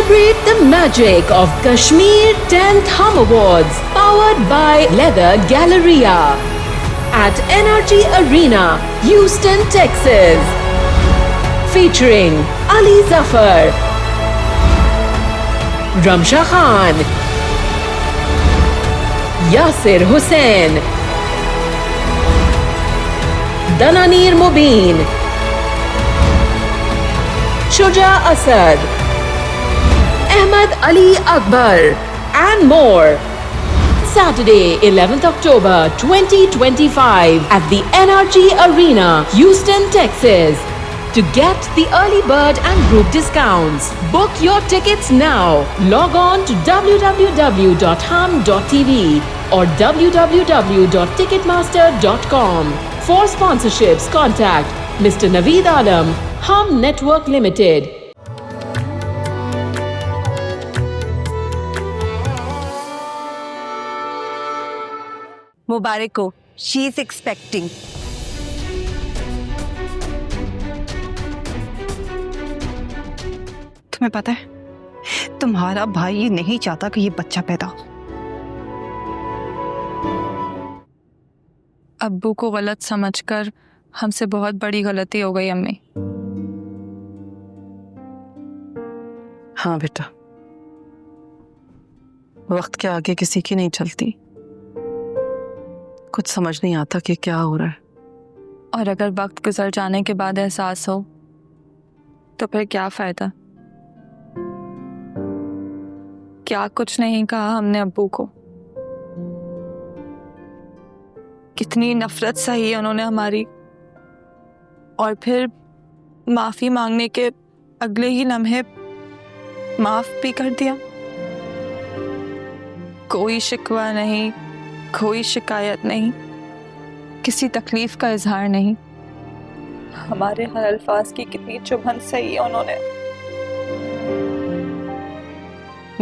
Celebrate the magic of Kashmir 10th Hum Awards, powered by Leather Galleria at NRG Arena, Houston, Texas. Featuring Ali Zafar, Ramsha Khan, Yasir Hussain, Dananir Mubin, Shuja Asad, Ahmad Ali Akbar, and more. Saturday, 11th October 2025 at the NRG Arena, Houston, Texas. To get the early bird and group discounts, book your tickets now. Log on to www.hum.tv or www.ticketmaster.com. For sponsorships, contact Mr. Naveed Alam, Hum Network Limited. मुबारक हो, she is expecting. तुम्हें पता है, तुम्हारा भाई ये नहीं चाहता कि ये बच्चा पैदा हो। अब्बू को गलत समझकर हमसे बहुत बड़ी गलती हो गई अम्मी। हाँ बेटा, वक्त के आगे किसी की नहीं चलती। कुछ समझ नहीं आता कि क्या हो रहा है। और अगर वक्त गुजर जाने के बाद एहसास हो तो फिर क्या फायदा। क्या कुछ नहीं कहा हमने अब्बू को। कितनी नफरत सही उन्होंने हमारी, और फिर माफी मांगने के अगले ही लम्हे माफ भी कर दिया। कोई शिकवा नहीं, कोई शिकायत नहीं, किसी तकलीफ का इजहार नहीं। हमारे हर अल्फाज की कितनी चुभन सही है उन्होंने।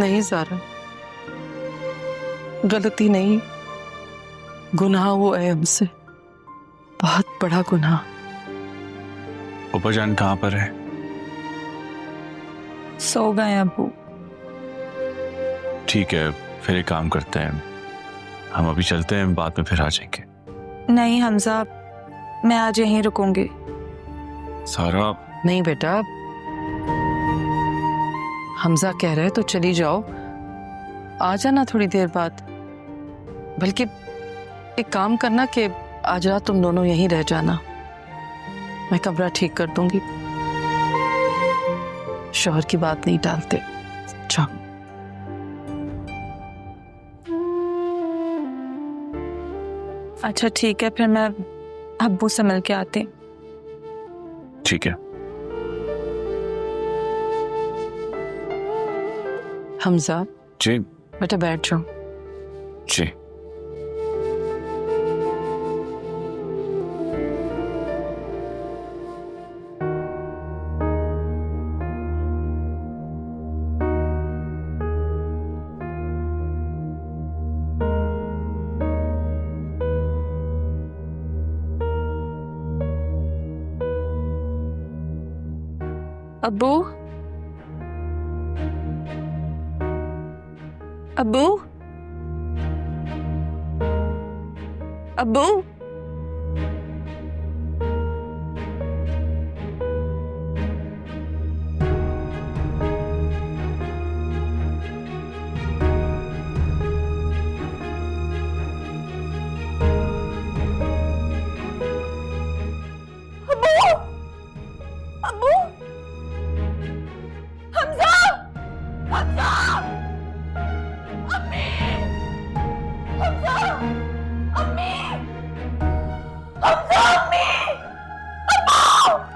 नहीं ज़ारा, गलती नहीं, गुनाह वो है हमसे, बहुत बड़ा गुनाह। ऊपर जान कहाँ पर है? सो गए अब्बू। ठीक है, फिर एक काम करते हैं, हम अभी चलते हैं, बाद में फिर आ जाएंगे। नहीं हमजा, मैं आज यहीं रुकूंगी। सारा नहीं बेटा, हमजा कह रहे तो चली जाओ, आ जाना थोड़ी देर बाद। बल्कि एक काम करना कि आज रात तुम दोनों यहीं रह जाना, मैं कमरा ठीक कर दूंगी। शौहर की बात नहीं टालते। जाओ। अच्छा ठीक है, फिर मैं अब्बू से मिल के आती। ठीक है। हमजा जी बेटा बैठ जाओ। जी। अब्बू, अब्बू, अब्बू,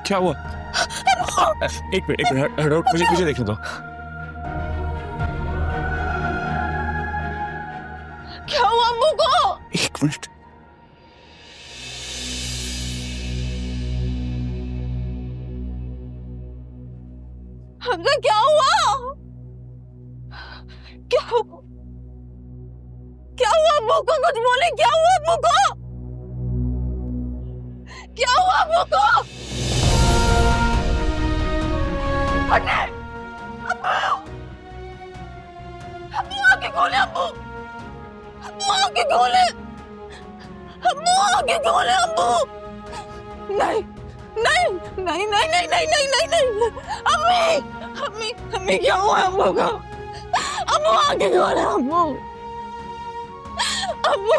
क्या हुआ? एक मिनट, मुझे देखने दो। क्या हुआ अब्बू को? एक मिनट। हमजा क्या हुआ? क्या हुआ? क्या हुआ अब्बू को? कुछ बोले, क्या हुआ अब्बू को? क्या हुआ अब्बू को? हटने! अब्बू! कौन है? अम्मू आगे कौन है? अम्मू नहीं नहीं नहीं नहीं नहीं नहीं नहीं नहीं नहीं अम्मी अम्मी अम्मी क्या हुआ है अम्मू का? अम्मू आगे कौन है? अम्मू अम्मू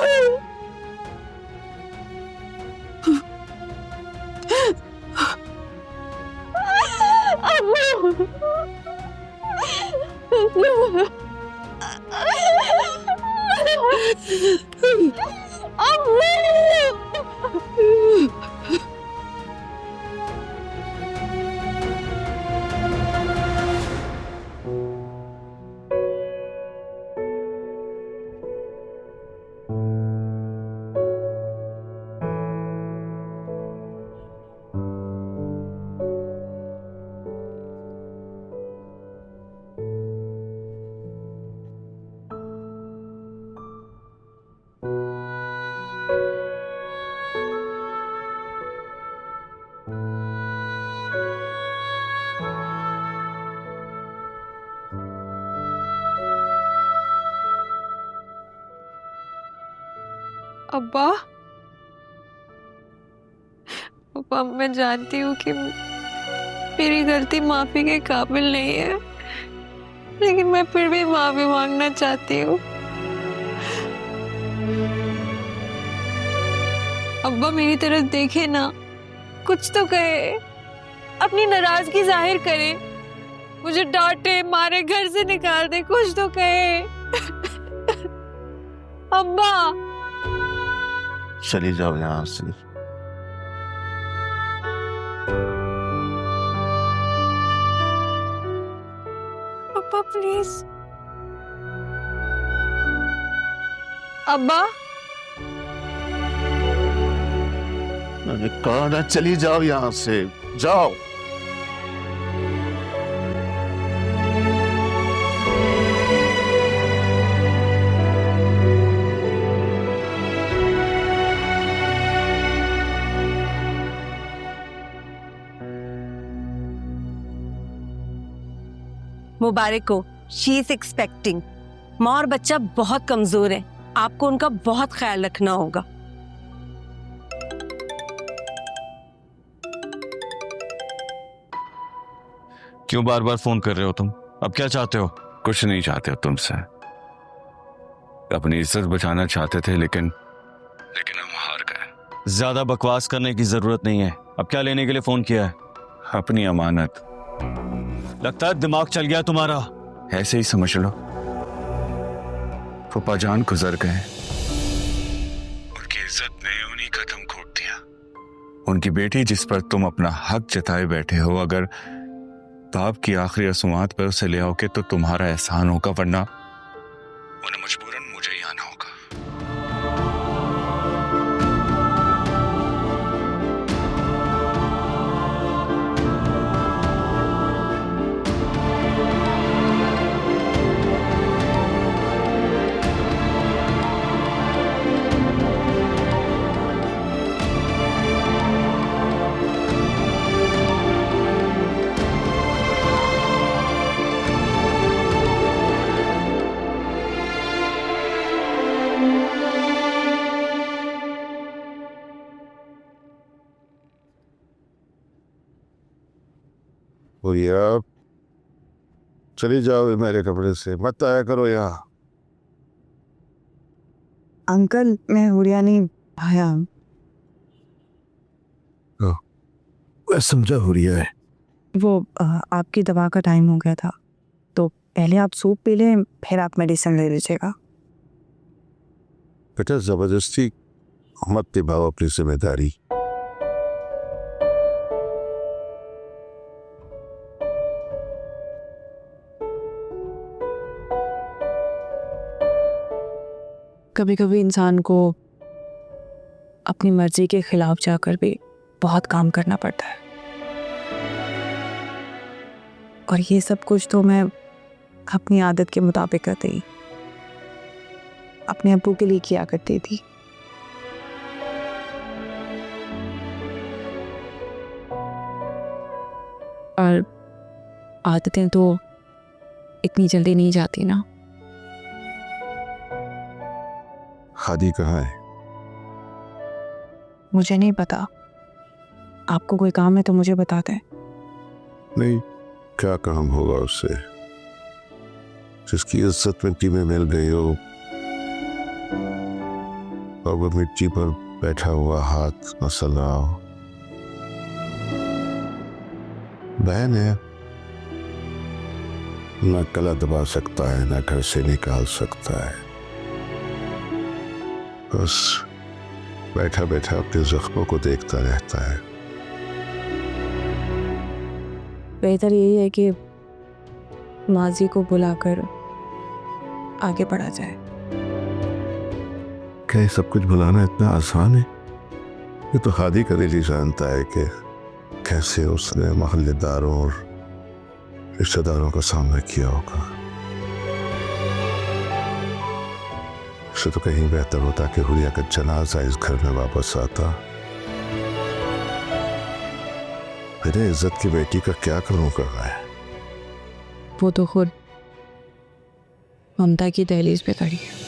अब्बा अब्बा मैं जानती हूँ कि मेरी गलती माफी के काबिल नहीं है, लेकिन मैं फिर भी माफी मांगना चाहती हूँ। अब्बा मेरी तरफ देखे ना, कुछ तो कहे, अपनी नाराजगी जाहिर करे, मुझे डांटे मारे घर से निकाल दे, कुछ तो कहे। अब्बा चली जाओ यहाँ से। अब्बा प्लीज। अब्बा मैंने कहा ना चली जाओ यहाँ से, जाओ। मुबारक हो, शी इज एक्सपेक्टिंग। माँ और बच्चा बहुत कमजोर है, आपको उनका बहुत ख्याल रखना होगा। क्यों बार बार फोन कर रहे हो तुम? अब क्या चाहते हो? कुछ नहीं चाहते हो तुमसे, अपनी इज्जत बचाना चाहते थे, लेकिन हम हार गए। ज्यादा बकवास करने की जरूरत नहीं है। अब क्या लेने के लिए फोन किया है? अपनी अमानत। लगता है दिमाग चल गया तुम्हारा। ऐसे ही समझ लो, फूफा जान गुजर गए, उनकी इज्जत ने उन्हीं का दम घोट दिया। उनकी बेटी जिस पर तुम अपना हक जताए बैठे हो, अगर बाप की आखिरी रसूमात पर उसे ले आओगे तो तुम्हारा एहसान होगा, वरना उन्हें मजबूरन मुझे ही आना होगा। भैया चली जाओ मेरे कमरे से, मत आया करो यहाँ। अंकल मैं हुरिया नहीं आया। मैं समझा हो रही है। वो आपकी दवा का टाइम हो गया था, तो पहले आप सूप पी लें, फिर आप मेडिसिन ले लीजिएगा। बेटा जबरदस्ती मत निभाओ अपनी जिम्मेदारी। कभी कभी इंसान को अपनी मर्जी के खिलाफ जाकर भी बहुत काम करना पड़ता है, और ये सब कुछ तो मैं अपनी आदत के मुताबिक करती ही अपने अब्बू के लिए किया करती थी। और आदतें तो इतनी जल्दी नहीं जाती ना। हादी कहाँ है? मुझे नहीं पता, आपको कोई काम है तो मुझे बता दें। नहीं, क्या काम होगा उससे जिसकी इज्जत मिट्टी में मिल गई हो और वो मिट्टी पर बैठा हुआ हाथ मसल रहा हो। बहन है, ना गला दबा सकता है, ना घर से निकाल सकता है, बस बैठा बैठा अपने जख्मों को देखता रहता है। बेहतर यही है कि माजी को बुलाकर आगे बढ़ा जाए। क्या ये सब कुछ भुलाना इतना आसान है? ये तो हादी का दिल ही जानता है कि कैसे उसने मोहल्लेदारों और रिश्तेदारों का सामना किया होगा। इससे तो कहीं बेहतर होता कि हुरिया का जनाजा इस घर में वापस आता। मेरे इज्जत की बेटी का क्या करूं कर रहा है? वो तो खुद ममता की दहलीज पे खड़ी है।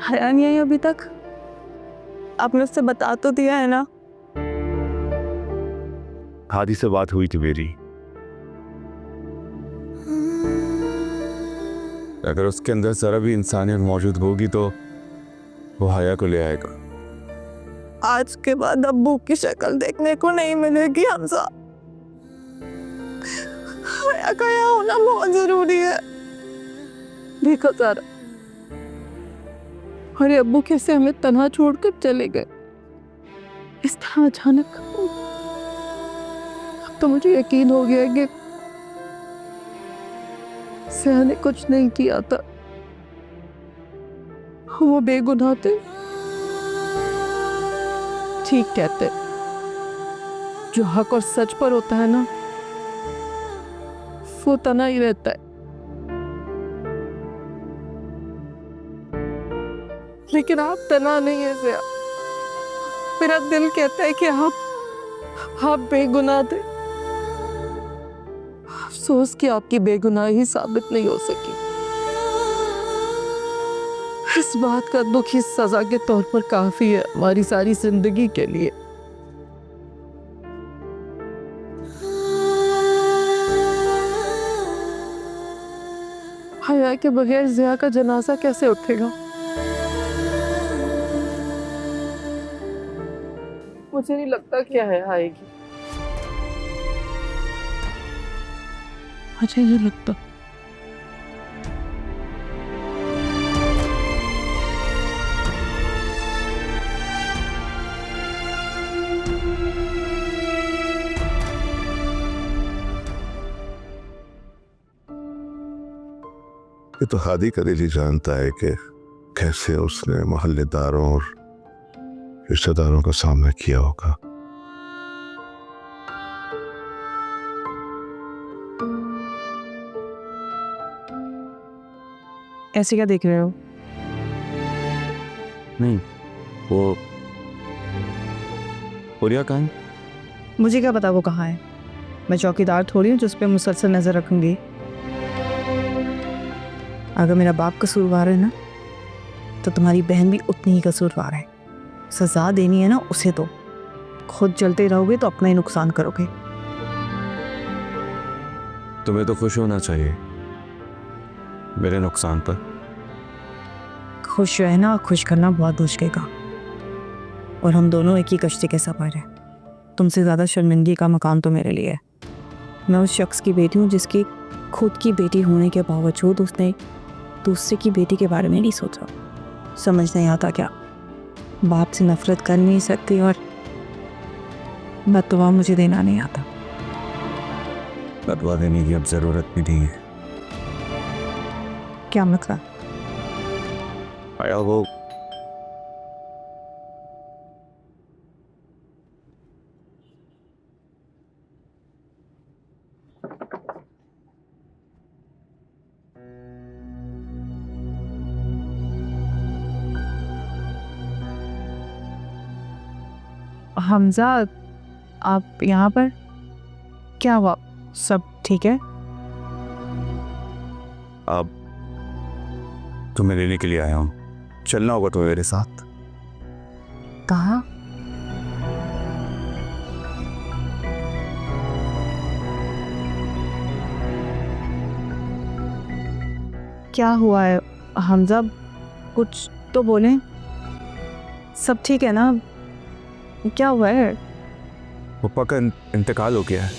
हया नहीं आई अभी तक? आपने उससे बता तो दिया है ना? हादी से बात हुई थी मेरी, अगर उसके अंदर जरा भी इंसानियत मौजूद होगी तो वो हया को ले आएगा। आज के बाद अब्बू की शक्ल देखने को नहीं मिलेगी हमजा। हया का यहाँ होना बहुत जरूरी है। देखो सारा, अरे अब्बू कैसे हमें तन्हा छोड़कर चले गए इस तरह अचानक। अब तो मुझे यकीन हो गया कि सया ने कुछ नहीं किया था, वो बेगुनाह थे। ठीक कहते, जो हक और सच पर होता है ना, वो तना ही रहता है। लेकिन आप तना नहीं है सया। मेरा दिल कहता है कि आप बेगुनाह थे। अफसोस कि आपकी बेगुनाही साबित नहीं हो सकी। इस बात का दुख इस सजा के तौर पर काफी है हमारी सारी जिंदगी के लिए। हया के बगैर जिया का जनाजा कैसे उठेगा? मुझे नहीं लगता क्या है आएगी। मुझे नहीं लगता। ये तो हादी का दिल ही जानता है कि कैसे उसने मोहल्लेदारों और रिश्तेदारों का सामना किया होगा। ऐसे क्या देख रहे हो? नहीं, वो हुरिया कहाँ है? मुझे क्या पता वो कहाँ है। मैं चौकीदार थोड़ी हूँ जिस पे मुसलसल नजर रखूंगी। अगर मेरा बाप कसूरवार है ना, तो तुम्हारी बहन भी उतनी ही कसूरवार है। सजा देनी है ना उसे तो, खुद जलते रहोगे तो अपना ही नुकसान करोगे। तुम्हें तो खुश होना चाहिए मेरे नुकसान पर। खुश रहना और खुश करना बहुत मुश्किल का, और हम दोनों एक ही कश्ती के सफर हैं। तुमसे ज़्यादा शर्मिंदगी का मकाम तो मेरे लिए है। मैं उस शख्स की बेटी हूँ जिसकी खुद की बेटी होने के बावजूद उसने दूसरे की बेटी के बारे में नहीं सोचा। समझ नहीं आता क्या, बाप से नफरत कर नहीं सकती और बददुआ मुझे देना नहीं आता। बदवा देने की अब जरूरत भी नहीं है। क्या मतलब? आया वो हमजा, आप यहाँ पर? क्या हुआ? सब ठीक है? अब तुम्हें लेने के लिए आया हूँ, चलना होगा तो मेरे साथ। कहाँ? क्या हुआ है हमजा? कुछ तो बोलें। सब ठीक है ना? क्या हुआ है? पप्पा का इंतकाल हो गया है।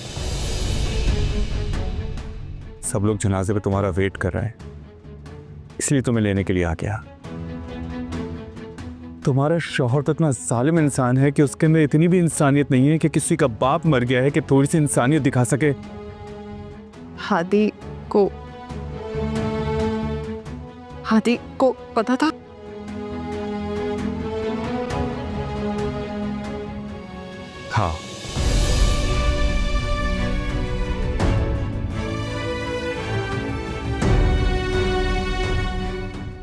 सब लोग जनाजे पे तुम्हारा वेट कर रहे हैं, इसलिए तुम्हें लेने के लिए आ गया। तुम्हारा शौहर तो इतना जालिम इंसान है कि उसके अंदर इतनी भी इंसानियत नहीं है कि किसी का बाप मर गया है कि थोड़ी सी इंसानियत दिखा सके। हादी को पता था? हाँ,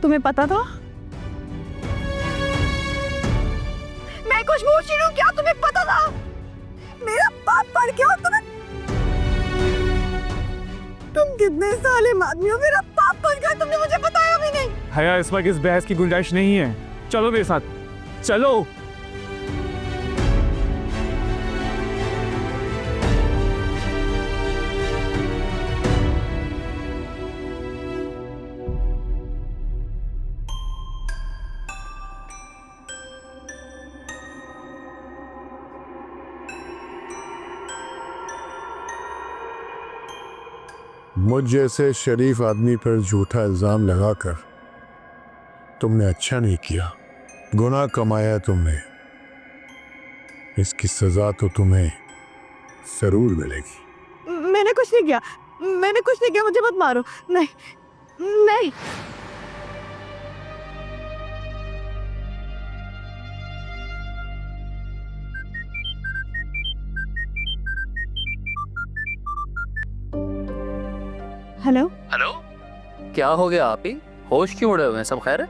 तुम्हें पता था? मैं कुछ पूछ रही हूँ, क्या तुम्हें पता था? मेरा बाप मर गया और तुम कितने सालिम आदमी हो, मेरा बाप मर गया, तुमने मुझे बताया भी नहीं। हया, इस वक्त इस बहस की गुंजाइश नहीं है। चलो मेरे साथ, चलो। मुझ जैसे शरीफ आदमी पर झूठा इल्ज़ाम लगाकर तुमने अच्छा नहीं किया, गुनाह कमाया तुमने। इसकी सज़ा तो तुम्हें ज़रूर मिलेगी। मैंने कुछ नहीं किया, मैंने कुछ नहीं किया, मुझे मत मारो। नहीं नहीं। हेलो हेलो, क्या हो गया आप ही? होश क्यों उड़े हुए हैं? सब खैर है?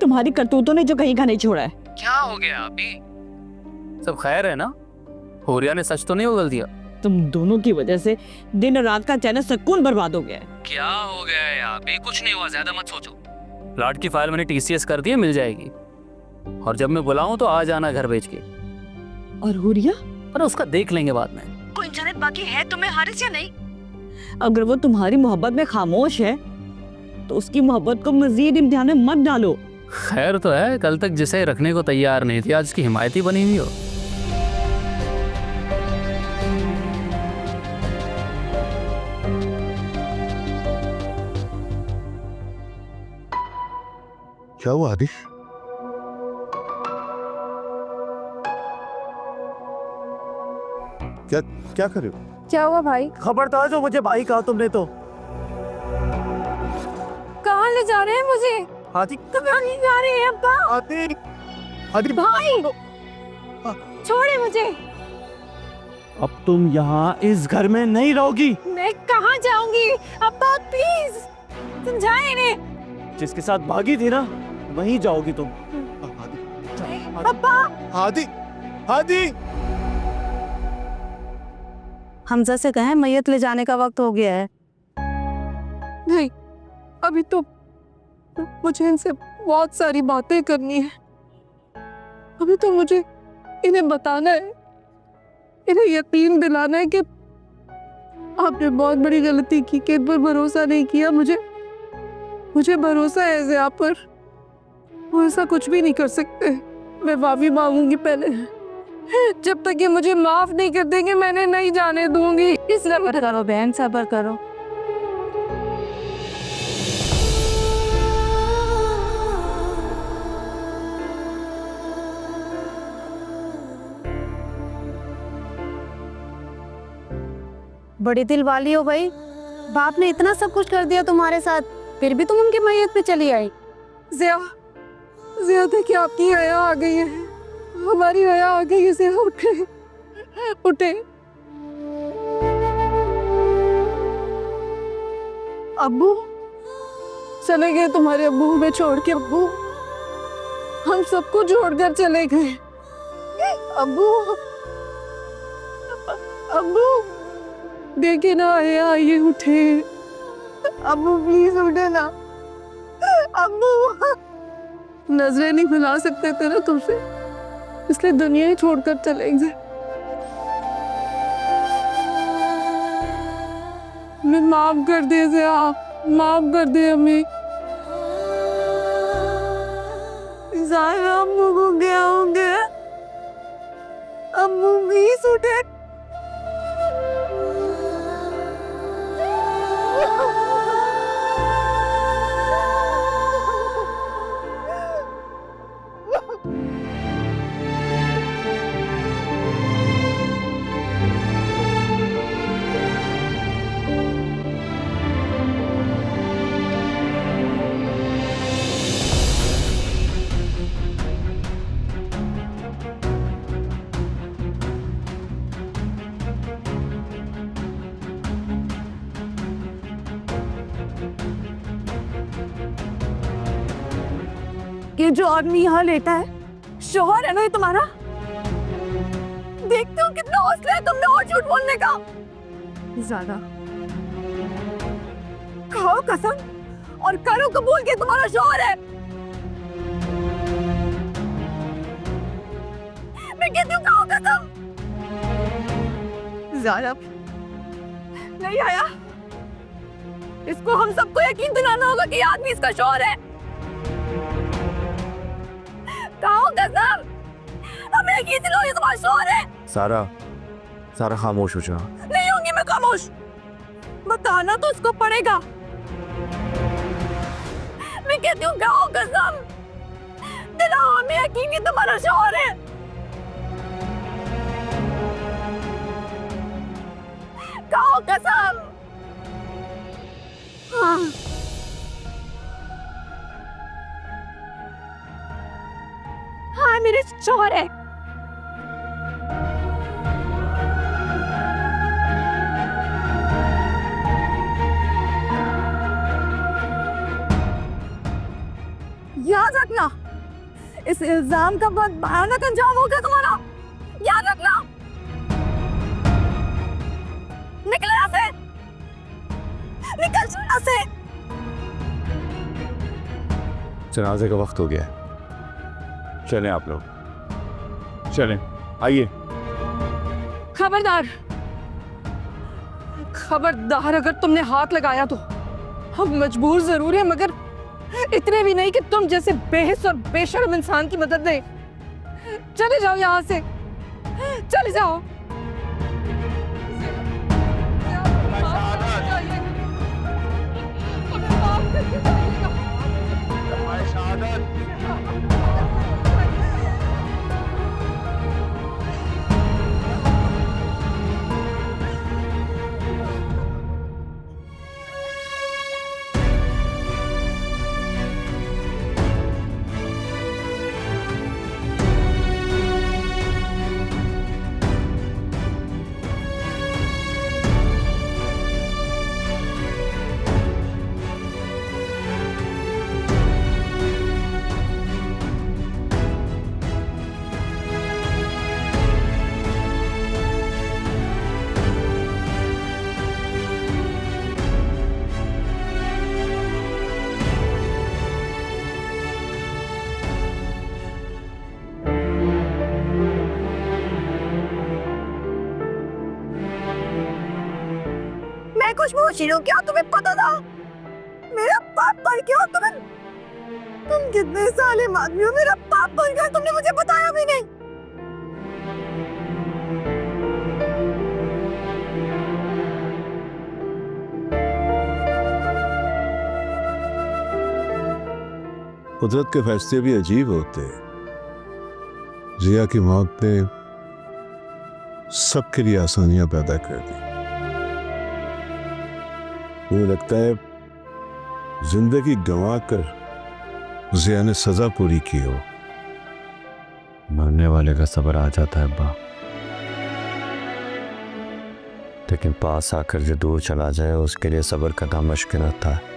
तुम्हारी करतूतों ने जो कहीं का नहीं छोड़ा है। क्या हो गया आप ही? सब खैर है ना? होरिया ने सच तो नहीं उगल दिया? तुम दोनों की वजह से दिन और रात का चैन सुकून बर्बाद हो गया है। क्या हो गया है आप ही? कुछ नहीं हुआ, ज्यादा मत सोचो। प्लाट की फाइल मैंने TCS कर दी है, मिल जाएगी। और जब मैं बुलाऊं तो आ जाना घर भेज के। और हुरिया? पर उसका देख लेंगे बाद में। कोई इंसानियत बाकी है तुम्हें हारिस या नहीं? अगर वो तुम्हारी मोहब्बत में खामोश है तो उसकी मोहब्बत को मजीद इम्तिहान में मत डालो। खैर तो है, कल तक जिसे रखने को तैयार नहीं थी आज उसकी हिमायती बनी हुई हो। क्या हुआ आदिश? क्या कर रहे हो? क्या हुआ भाई? खबरदार जो मुझे भाई कहा तुमने तो। कहाँ ले जा रहे हैं मुझे? हादी, कहाँ ले जा रहे हैं अब्बा? हादी, हादी भाई छोड़े मुझे। अब तुम यहाँ इस घर में नहीं रहोगी। मैं कहाँ जाऊंगी अब्बा, प्लीज समझाए इन्हें। जिसके साथ भागी थी ना वहीं जाओगी तुम। अब्बा हादी, हादी, हमजा से कहें मैयत ले जाने का वक्त हो गया है। नहीं, अभी तो मुझे इनसे बहुत सारी बातें करनी है। अभी तो मुझे इन्हें बताना है, इन्हें यकीन दिलाना है कि आपने बहुत बड़ी गलती की, कि इन पर भरोसा नहीं किया। मुझे भरोसा है ज़िया पर, वो ऐसा कुछ भी नहीं कर सकते। मैं माफी मांगूंगी पहले, जब तक ये मुझे माफ नहीं कर देंगे मैंने नहीं जाने दूंगी। इसलिए सब्र करो बहन, सब्र करो। बड़ी दिल वाली हो भाई, बाप ने इतना सब कुछ कर दिया तुम्हारे साथ, फिर भी तुम उनके मैयत पे चली आई। ज़िया देखिए आपकी हया आ गई है, हमारी हया आ गई है। ज़िया उठे उठे। अब्बू चले गए, तुम्हारे अब्बू हमें छोड़ के। अब्बू हम सबको छोड़कर चले गए। अब्बू अब्बू देखिए ना, आइए उठे। अब्बू प्लीज उठे ना। अब्बू नजरें नहीं मिला सकते थे ना तुमसे, इसलिए दुनिया ही छोड़कर चले गए। मैं माफ कर दे ज़िया, माफ कर दे हमें। अम्मू को क्या हो गया? अम्मू प्लीज उठे। ये जो आदमी यहाँ लेटा है शोहर है ना ये तुम्हारा? देखते हो कितना हौसला है तुमने और झूठ बोलने का। ज्यादा खाओ कसम और करो कबूल कि तुम्हारा शोहर है। मैं कहती हूँ खाओ कसम। ज्यादा नहीं आया, इसको हम सबको यकीन दिलाना होगा कि ये आदमी इसका शोहर है। खाओ कसम, हमें यकीन दिलाओ ये तुम्हारा शोहर है। सारा खामोश हो जा। नहीं होंगी मैं खामोश, बताना तो इसको पड़ेगा। मैं कहती हूँ खाओ कसम, दिलाओ हमें यकीन कि तुम्हारा शोहर है। खाओ कसम। हाँ। हाँ मेरे शोहर है। याद रखना, इस इल्जाम का बहुत भयानक अंजाम होगा तुम्हारा, याद रखना। निकल यहाँ से, निकल यहाँ से। जनाजे का वक्त हो गया है, चलें आप लोग, चलें, आइए। खबरदार, खबरदार अगर तुमने हाथ लगाया तो हम मजबूर जरूर है, मगर इतने भी नहीं कि तुम जैसे बेहिस और बेशर्म इंसान की मदद दें। चले जाओ यहाँ से, चले जाओ। मैं खुशबू शीरू क्या तुम्हें पता था? मेरा बाप पर क्या तुम कितने साले आदमी हो, मेरा बाप बन गया, तुमने मुझे बताया भी नहीं। कुदरत के फैसले भी अजीब होते हैं। जिया की मौत ने सबके लिए आसानियां पैदा कर दी। मुझे लगता है जिंदगी गंवा कर जिया ने सजा पूरी की हो। मरने वाले का सब्र आ जाता है अब्बा, लेकिन पास आकर जो दूर चला जाए उसके लिए सब्र करना मुश्किल होता है।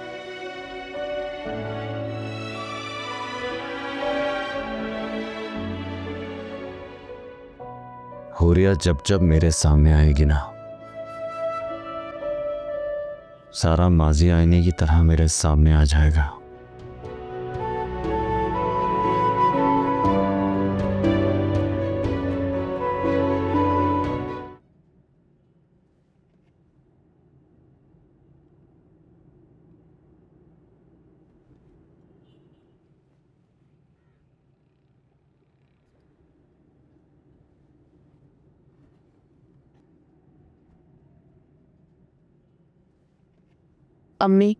हुरिया जब जब मेरे सामने आएगी ना, सारा माजी आईने की तरह मेरे सामने आ जाएगा। अम्मी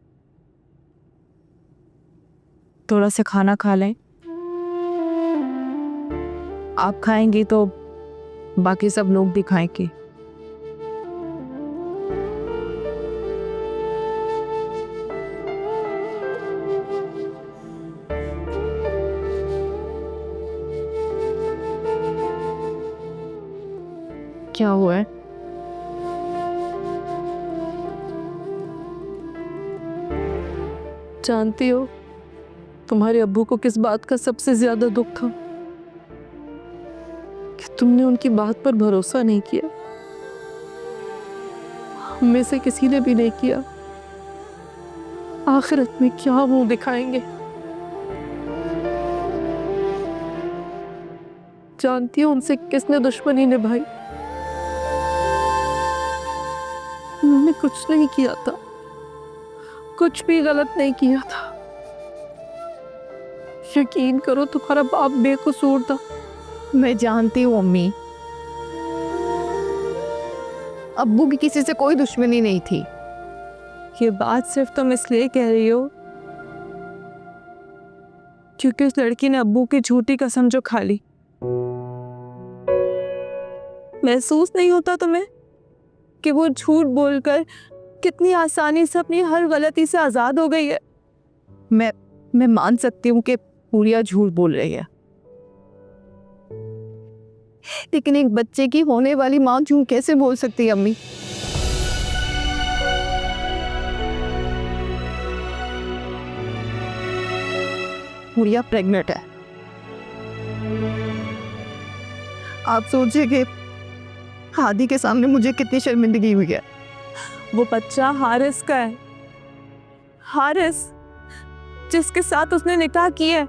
थोड़ा सा खाना खा लें। आप खाएंगी तो बाकी सब लोग भी खाएंगे। क्या हुआ है? जानती हो तुम्हारे अब्बू को किस बात का सबसे ज्यादा दुख था? कि तुमने उनकी बात पर भरोसा नहीं किया। हम में से किसी ने भी नहीं किया। आखिरत में क्या मुंह दिखाएंगे? जानती हो उनसे किसने दुश्मनी निभाई? उन्होंने कुछ नहीं किया था, कुछ भी गलत नहीं किया था। यकीन करो तुम्हारा बाप बेकसूर था। मैं जानती हूँ अम्मी, अब्बू की किसी से कोई दुश्मनी नहीं थी। ये बात सिर्फ तुम इसलिए कह रही हो क्योंकि उस लड़की ने अब्बू की झूठी कसम जो खा ली। महसूस नहीं होता तुम्हें कि वो झूठ बोलकर कितनी आसानी से अपनी हर गलती से आजाद हो गई है? मैं मान सकती हूँ कि हुरिया झूठ बोल रही है, लेकिन एक बच्चे की होने वाली माँ झूठ कैसे बोल सकती है अम्मी? हुरिया प्रेग्नेंट है। आप सोचिए कि हादी के सामने मुझे कितनी शर्मिंदगी हुई है। वो बच्चा हारिस का है। हारिस जिसके साथ उसने निकाह किया है,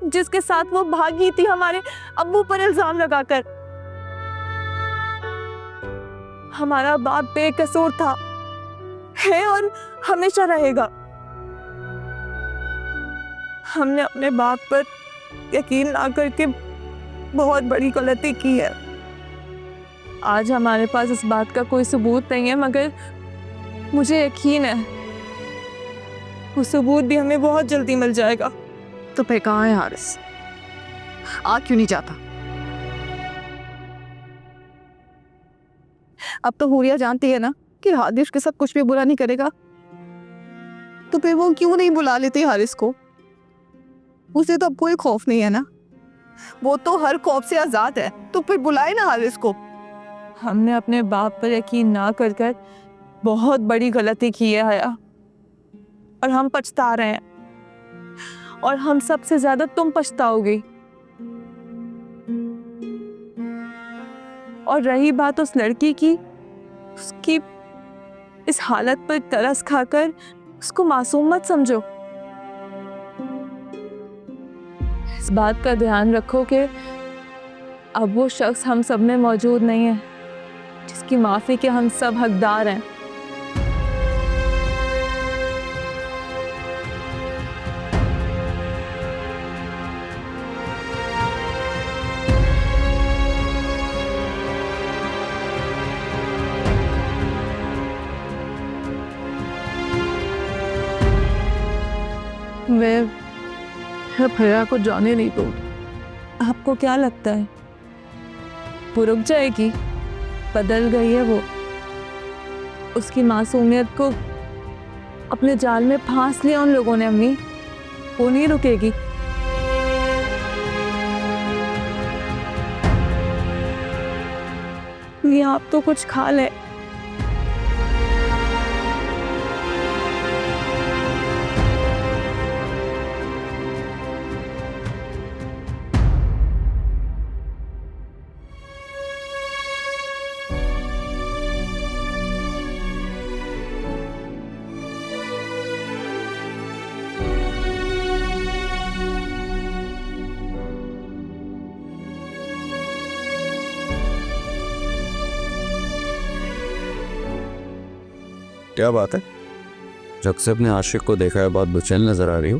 जिसके साथ वो भागी थी हमारे अब्बू पर इल्जाम लगाकर। हमारा बाप बेकसूर था, है और हमेशा रहेगा। हमने अपने बाप पर यकीन ना करके बहुत बड़ी गलती की है। आज हमारे पास इस बात का कोई सबूत नहीं है, मगर मुझे यकीन है वो सबूत भी हमें बहुत जल्दी मिल जाएगा। तो फिर कहाँ है हारिस? आ क्यों नहीं जाता? अब तो हुरिया जानती है ना कि हादिश के साथ कुछ भी बुरा नहीं करेगा, तो फिर वो क्यों नहीं बुला लेती हारिस को? उसे तो अब कोई खौफ नहीं है ना, वो तो हर खौफ से आजाद है। तो फिर बुलाए ना हारिस को। हमने अपने बाप पर यकीन ना कर कर बहुत बड़ी गलती की है हया, और हम पछता रहे हैं, और हम सबसे ज्यादा तुम पछताओगे। और रही बात उस लड़की की, उसकी इस हालत पर तरस खाकर उसको मासूम मत समझो। इस बात का ध्यान रखो कि अब वो शख्स हम सब में मौजूद नहीं है जिसकी माफी के हम सब हकदार हैं। मैं भैया को जाने नहीं दूँ। आपको क्या लगता है वो रुक जाएगी? बदल गई है वो। उसकी मासूमियत को अपने जाल में फांस लिया उन लोगों ने अम्मी। वो नहीं रुकेगी। ये आप तो कुछ खा ले। क्या बात है? जब से अपने आशिक को देखा है बहुत बेचैन नजर आ रही हो।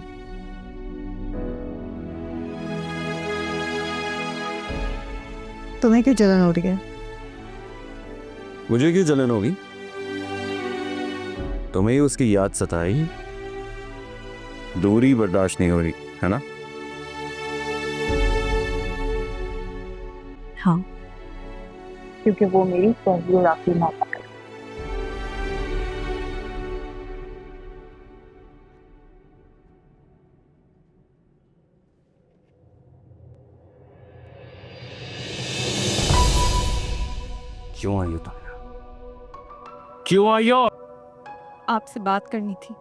तुम्हें क्यों जलन हो रही है? मुझे क्यों जलन होगी? तुम्हें ही उसकी याद सताई, दूरी बर्दाश्त नहीं हो रही है ना? हाँ, क्योंकि वो मेरी पहली और आखिरी माँ बाप है। क्यों आई हो तुम? क्यों आई हो? आपसे बात करनी थी।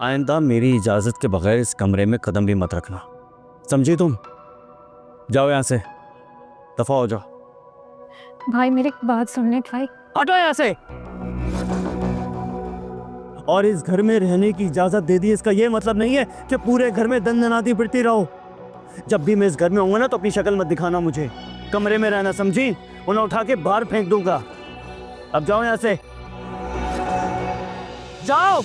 आइंदा मेरी इजाजत के बगैर इस कमरे में कदम भी मत रखना, समझी तुम? जाओ यहां से, दफा हो जाओ। भाई मेरी बात सुनने भाई। हटो यहाँ से। और इस घर में रहने की इजाजत दे दी, इसका यह मतलब नहीं है कि पूरे घर में दंदनाती फिरती रहो। जब भी मैं इस घर में आऊंगा ना तो अपनी शक्ल मत दिखाना मुझे। कमरे में रहना, समझी? उन्हें उठा के बाहर फेंक दूंगा। अब जाओ यहां से, जाओ।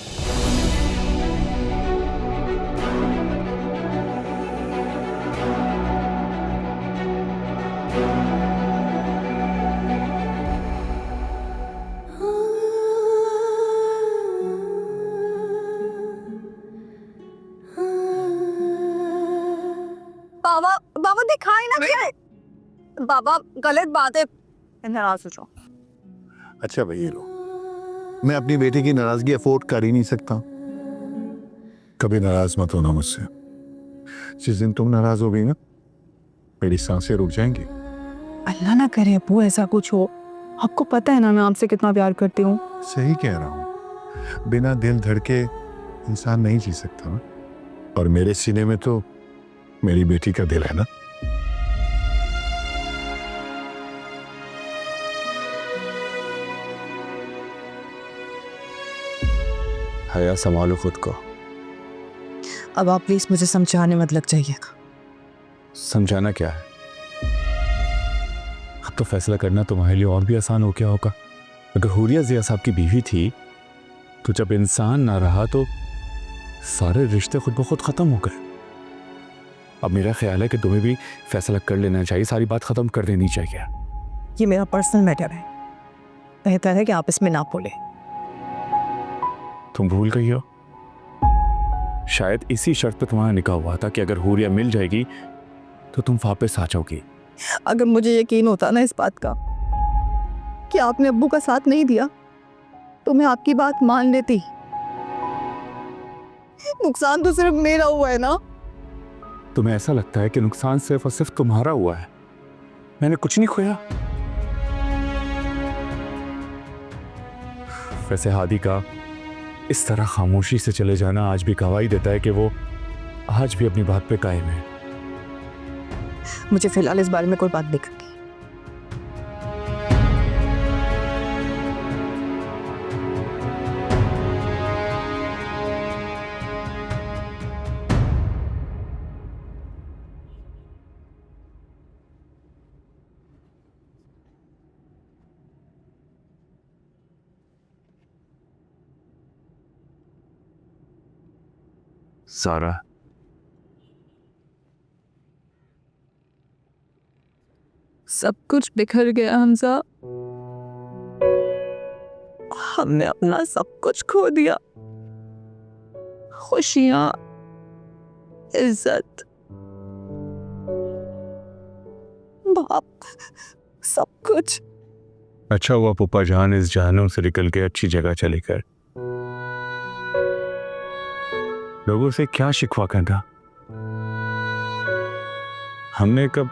बाबा बाबा दिखाई ना दे। बाबा गलत बात है। नाराज हो जाओ। अच्छा भाई ये लो, मैं अपनी बेटी की नाराजगी अफोर्ड कर ही नहीं सकता। कभी नाराज मत होना मुझसे। जिस दिन तुम नाराज हो गई ना, मेरी सांसें रुक जाएंगी। अल्लाह ना करे अब्बू ऐसा कुछ हो। आपको पता है ना मैं आपसे कितना प्यार करती हूँ। सही कह रहा हूँ, बिना दिल धड़के इंसान नहीं जी सकता ना। और मेरे सीने में तो मेरी बेटी का दिल है ना। हया संभालो खुद को। अब आप प्लीज मुझे समझाने मत लग जाइएगा। समझाना क्या है? अब तो फैसला करना तुम्हारे लिए और भी आसान हो गया होगा। अगर हुरिया जिया साहब की बीवी थी तो जब इंसान ना रहा तो सारे रिश्ते खुद ब खुद खत्म हो गए। अब मेरा ख्याल है कि तुम्हें भी फैसला कर लेना चाहिए, सारी बात खत्म कर देनी चाहिए। ये मेरा पर्सनल मैटर है, बेहतर है कि आप इसमें ना बोले। तुम भूल गई हो, शायद इसी शर्त पे तुम्हारा निकाह हुआ था कि अगर हुरिया मिल जाएगी तो तुम वापस आ जाओगी। अगर मुझे यकीन होता ना इस बात का कि आपने अब्बू का साथ नहीं दिया तो मैं आपकी बात मान लेती। नुकसान तो सिर्फ मेरा हुआ है ना। तुम्हें ऐसा लगता है कि नुकसान सिर्फ और सिर्फ तुम्हारा हुआ है? मैंने कुछ नहीं खोया। वैसे हादी का इस तरह खामोशी से चले जाना आज भी गवाही देता है कि वो आज भी अपनी बात पे कायम है। मुझे फिलहाल इस बारे में कोई बात नहीं करनी। सारा, सब कुछ बिखर गया हमजा। हमने अपना सब कुछ खो दिया। खुशियाँ, इज्जत, बाप, सब कुछ। अच्छा हुआ पुप्पा जान इस जहन्नुम से निकल के अच्छी जगह चले गए। लोगों से क्या शिकवा करना। हमने कब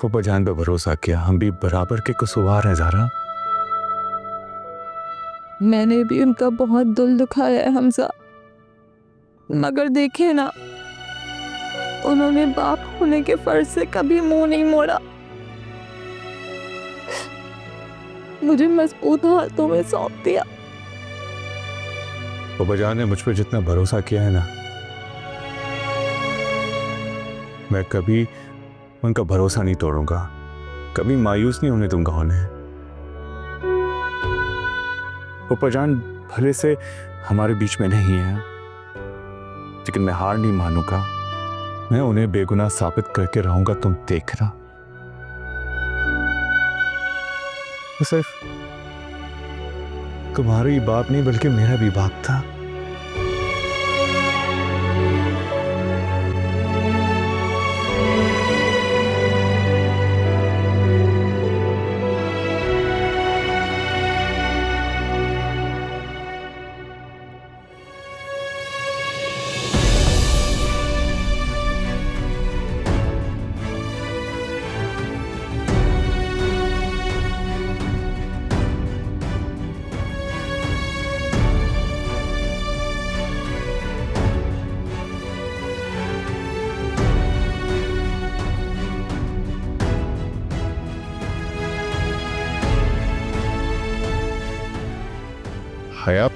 पुप्पा जान पे भरोसा किया? हम भी बराबर के कसूरवार हैं ज़ारा। मैंने भी उनका बहुत दिल दुखाया है हमजा, मगर देखे ना, उन्होंने बाप होने के फर्ज से कभी मुंह नहीं मोड़ा। मुझे मजबूत हाथों में सौंप दिया। पुप्पा जान ने मुझ पर जितना भरोसा किया है ना, मैं कभी उनका भरोसा नहीं तोड़ूंगा, कभी मायूस नहीं होने दूंगा उन्हें। पुप्पा जान भले से हमारे बीच में नहीं है, लेकिन मैं हार नहीं मानूंगा। मैं उन्हें बेगुनाह साबित करके रहूंगा, तुम देखना। तो सिर्फ तुम्हारा ही बाप नहीं बल्कि मेरा भी बाप था। हया